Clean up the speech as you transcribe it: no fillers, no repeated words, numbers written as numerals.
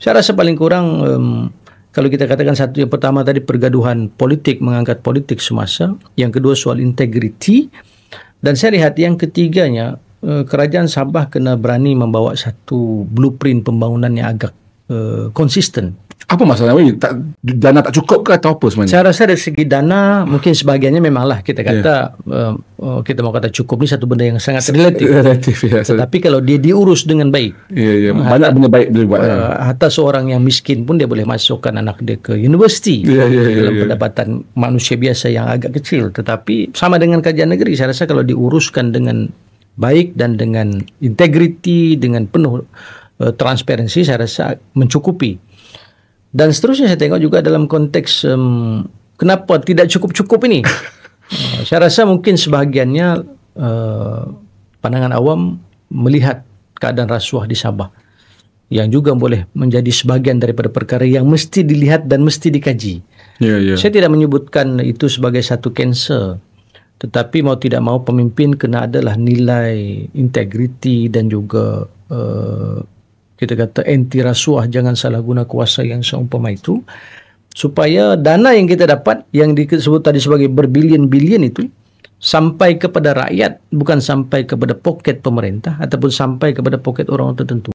Saya rasa paling kurang kalau kita katakan satu, yang pertama tadi pergaduhan politik, mengangkat politik semasa. Yang kedua soal integriti. Dan saya lihat yang ketiganya, kerajaan Sabah kena berani membawa satu blueprint pembangunan yang agak konsisten. Apa masalahnya? Dana tak cukup ke atau apa sebenarnya? Saya rasa dari segi dana mungkin sebahagiannya memanglah kita kata kita mau kata cukup ni satu benda yang sangat relatif. Ya. Tetapi kalau dia diurus dengan baik, banyak benda baik dia buat. Hatta seorang yang miskin pun dia boleh masukkan anak dia ke universiti dalam pendapatan manusia biasa yang agak kecil. Tetapi sama dengan kajian negeri, saya rasa kalau diuruskan dengan baik dan dengan integriti, dengan penuh transparansi, saya rasa mencukupi. Dan seterusnya saya tengok juga dalam konteks kenapa tidak cukup-cukup ini. Saya rasa mungkin sebahagiannya pandangan awam melihat keadaan rasuah di Sabah, yang juga boleh menjadi sebahagian daripada perkara yang mesti dilihat dan mesti dikaji. Saya tidak menyebutkan itu sebagai satu kanser, tetapi mau tidak mau pemimpin kena adalah nilai integriti dan juga kita kata anti rasuah, jangan salah guna kuasa yang seumpama itu, supaya dana yang kita dapat yang disebut tadi sebagai berbilion-bilion itu sampai kepada rakyat, bukan sampai kepada poket pemerintah ataupun sampai kepada poket orang tertentu.